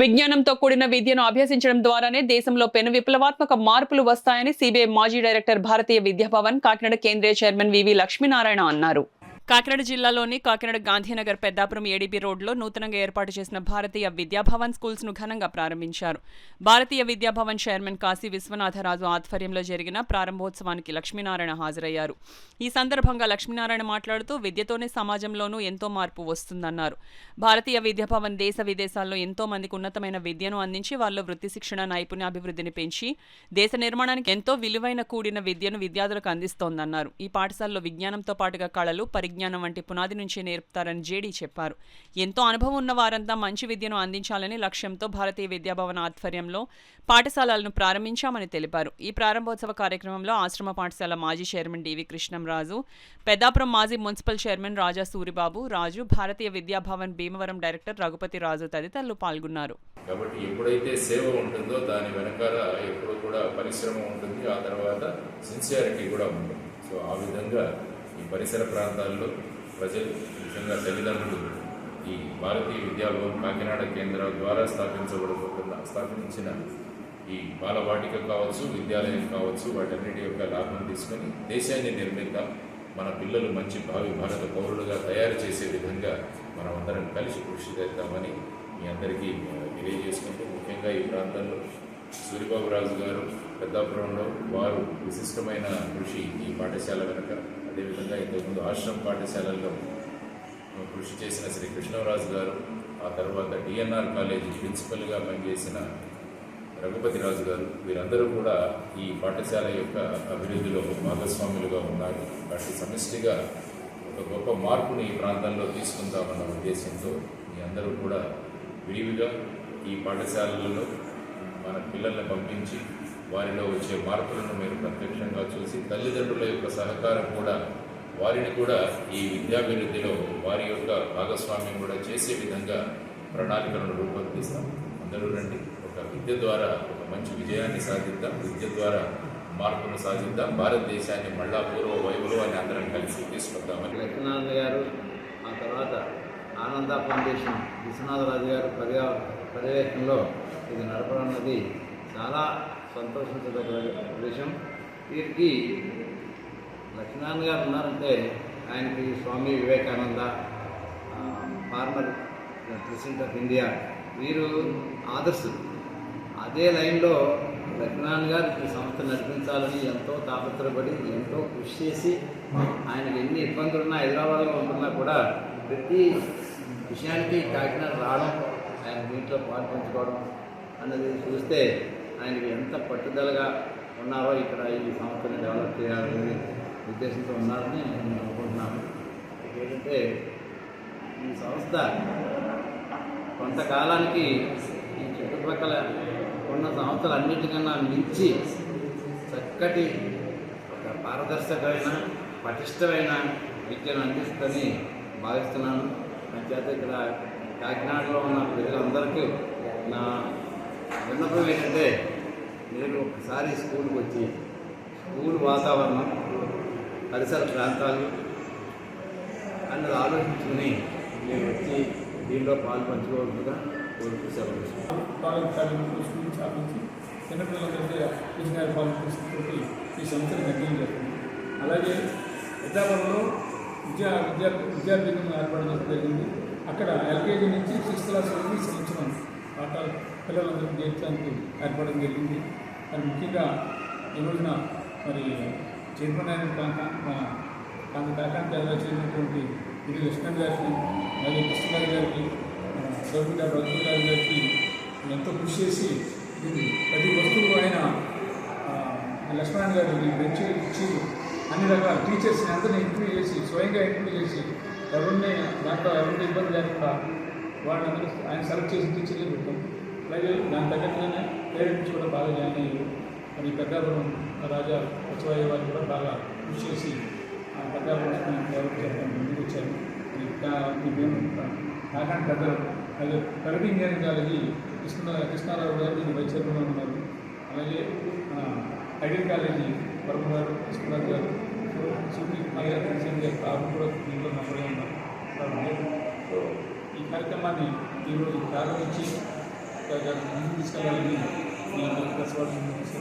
విజ్ఞానంతో కూడిన విద్యను అభ్యసించడం ద్వారానే దేశంలో పెను విప్లవాత్మక మార్పులు వస్తాయని సిబిఐ మాజీ డైరెక్టర్ భారతీయ విద్యాభవన్ కాకినాడ కేంద్రీయ చైర్మన్ వివి లక్ష్మీనారాయణ అన్నారు. కాకినాడ జిల్లాలోని కాకినాడ గాంధీనగర్ పెద్దాపురం ఏడీబీ రోడ్లో నూతనంగా ఏర్పాటు చేసిన భారతీయ విద్యాభవన్ స్కూల్స్ ను ఘనంగా ప్రారంభించారు. భారతీయ విద్యాభవన్ చైర్మన్ కాశీ విశ్వనాథరాజు ఆధ్వర్యంలో జరిగిన ప్రారంభోత్సవానికి లక్ష్మీనారాయణ హాజరయ్యారు. ఈ సందర్భంగా లక్ష్మీనారాయణ మాట్లాడుతూ విద్యతోనే సమాజంలోనూ ఎంతో మార్పు వస్తుందన్నారు. భారతీయ విద్యాభవన్ దేశ విదేశాల్లో ఎంతో మందికి ఉన్నతమైన విద్యను అందించి వారిలో వృత్తి శిక్షణ నైపుణ్యాభివృద్ధిని పెంచి దేశ నిర్మాణానికి ఎంతో విలువైన కూడిన విద్యను విద్యార్థులకు అందిస్తోందన్నారు. ఈ పాఠశాలలో విజ్ఞానంతో పాటుగా కళలు పరిజ్ఞానం వంటి పునాది నుంచి నేర్పుతారని జేడీ చెప్పారు. ఎంతో అనుభవం ఉన్న వారంతా మంచి విద్యను అందించాలని లక్ష్యంతో భారతీయ విద్యాభవన్ ఆధ్వర్యంలో పాఠశాలలను ప్రారంభించామని తెలిపారు. ఈ ప్రారంభోత్సవ కార్యక్రమంలో ఆశ్రమ పాఠశాల మాజీ చైర్మన్ డివి కృష్ణంరాజు, పెద్దాపురం మాజీ మున్సిపల్ చైర్మన్ రాజా సూరిబాబు రాజు, భారతీయ విద్యాభవన్ భీమవరం డైరెక్టర్ రఘుపతి రాజు తదితరులు పాల్గొన్నారు. కాబట్టి ఎప్పుడైతే సేవ ఉంటుందో దాని వెనకాల ఎప్పుడు కూడా పరిశ్రమ ఉంటుంది, ఆ తర్వాత సిన్సియారిటీ కూడా ఉంటుంది. సో ఆ విధంగా ఈ పరిసర ప్రాంతాల్లో ప్రజలు, ముఖ్యంగా తల్లిదండ్రులు ఈ భారతీయ విద్యాభవన్ కాకినాడ కేంద్రం ద్వారా స్థాపించిన ఈ బాలవాటిక కావచ్చు, విద్యాలయం కావచ్చు, వాటన్నిటి యొక్క లాభం తీసుకొని దేశాన్ని నిర్మిద్దాం, మన పిల్లలు మంచి భావి భారత పౌరులుగా తయారు చేసే విధంగా మనం అందరం కలిసి కృషి చేద్దామని మీ అందరికీ తెలియజేసుకుంటూ, ముఖ్యంగా ఈ ప్రాంతంలో సూరిబాబు రాజు గారు పెద్దాపురంలో వారు విశిష్టమైన కృషి ఈ పాఠశాల వెనుక, అదేవిధంగా ఇంతకుముందు ఆశ్రమ పాఠశాలల్లో కృషి చేసిన శ్రీ కృష్ణరాజు గారు, ఆ తర్వాత డిఎన్ఆర్ కాలేజీ ప్రిన్సిపల్గా పనిచేసిన రఘుపతి రాజు గారు, వీరందరూ కూడా ఈ పాఠశాల యొక్క అభివృద్ధిలో భాగస్వాములుగా ఉన్నారు. వాటి సమిష్టిగా ఒక గొప్ప మార్పుని ఈ ప్రాంతంలో తీసుకుందామన్న ఉద్దేశంతో మీ అందరూ కూడా విరివిగా ఈ పాఠశాలలలో మన పిల్లల్ని పంపించి వారిలో వచ్చే మార్పులను మీరు ప్రత్యక్షంగా చూసి తల్లిదండ్రుల యొక్క సహకారం కూడా వారిని కూడా ఈ విద్యాభివృద్ధిలో వారి యొక్క భాగస్వామ్యం కూడా చేసే విధంగా ప్రణాళికలను రూపొందిస్తాం. అందరూ రండి, ఒక విద్య ద్వారా ఒక మంచి విజయాన్ని సాధిద్దాం, విద్య ద్వారా మార్పును సాధిద్దాం, భారతదేశాన్ని మళ్ళా పూర్వ వైభవాన్ని అందరం కలిసి తీసుకొద్దామని. లక్ష్మీనారాయణ గారు, ఆ తర్వాత ఆనంద ఫౌండేషన్ విశ్వనాథరాజు గారు పర్యవేక్షణలో ఇది నడపడం అన్నది చాలా సంతోషించదగ్గ విషయం. వీరికి లక్ష్మీనారాయణ గారు ఉన్నారంటే ఆయనకి Swami Vivekananda, former president of India, వీరు ఆదర్శులు. అదే లైన్లో లక్ష్మీనారాయణ గారు ఈ సంస్థ నడిపించాలని ఎంతో తాపత్రపడి ఎంతో కృషి చేసి, ఆయనకి ఎన్ని ఇబ్బందులున్నా హైదరాబాద్లో ఉంటున్నా కూడా ప్రతి విషయానికి కాకినాడ రావడం, ఆయన దీంట్లో పాల్పంచుకోవడం అన్నది చూస్తే ఆయనకి ఎంత పట్టుదలగా ఉన్నారో ఇక్కడ ఈ సంస్థని డెవలప్ చేయాలనే ఉద్దేశంతో ఉన్నారని నేను అనుకుంటున్నాను. ఏంటంటే ఈ సంస్థ కొంతకాలానికి ఈ చుట్టుపక్కల ఉన్న సంస్థలన్నిటికన్నా మించి చక్కటి ఒక పారదర్శకమైన పటిష్టమైన విద్యను అందిస్తుందని భావిస్తున్నాను. చేత ఇక్కడ కాకినాడలో ఉన్న ప్రజలందరికీ నా విన్నపం ఏంటంటే, మీరు ఒకసారి స్కూల్కి వచ్చి స్కూల్ వాతావరణం, పరిసర ప్రాంతాలు అన్నది ఆలోచించుకుని మీరు వచ్చి దీనిలో పాలు పంచుకోవాలిగా కోరుకు సెలవు. స్కూల్ స్థాపించి చిన్నపిల్లలకైతే ఇంజనీర్ పాలిటీ ఈ సంస్థను నిర్ణయం చేస్తుంది. అలాగే విద్యాభవన్లో విద్యార్థులను ఏర్పడడం జరిగింది. అక్కడ ఎల్కేజీ నుంచి 6th క్లాస్ వరకు సంవత్సరం పాఠాలు పిల్లలందరికీ చేర్చడానికి ఏర్పడడం జరిగింది. మరి ముఖ్యంగా ఈ రోజున మరి చైర్మన్ అయిన కాకాంత్ గారు చేసినటువంటి ఇది లక్ష్మణ్ గారికి, మరియు కృష్ణగారి గారికి, రఘుపతి గారికి ఎంతో కృషి చేసి ప్రతి వస్తువు ఆయన లక్ష్మణ్ గారు బెంచ్ ఇచ్చి అన్ని రకాల టీచర్స్ని అందరినీ ఇంటర్వ్యూ చేసి, స్వయంగా ఇంటర్వ్యూ చేసి, ఎవరిని దాంట్లో ఎవరిని ఇబ్బంది లేకుండా వాళ్ళందరూ ఆయన సెలెక్ట్ చేసి టీచర్లు పెట్టాం. అలాగే దాని తగ్గట్టుగానే పేరెంట్స్ కూడా బాగా జాయిన్ అయ్యారు. మరి పెద్దాపురం రాజా ఉత్సవయ్య వారు కూడా బాగా కృషి చేసి పెద్దాపురం డెవలప్ చేయడానికి ముందుకు వచ్చారు. మేము కాకాండ్ పెద్దలు, అలాగే ప్రగతి ఇంజనీరింగ్ కాలేజీ కృష్ణారావు గారు దీన్ని వైస్ చైర్మన్గా ఉన్నారు. అలాగే ఐడియల్ కాలేజీ వరమ గారు, కృష్ణరాజు గారు, సూపీ నాగరాజన్ గారు ఆరు కూడా దీంట్లో మెంబర్గా ఉన్నారు. సో ఈ కార్యక్రమాన్ని ఈరోజు ప్రారంభించి ముందుకు తీసుకెళ్ళాలని నేను కష్టపడుతున్నాను.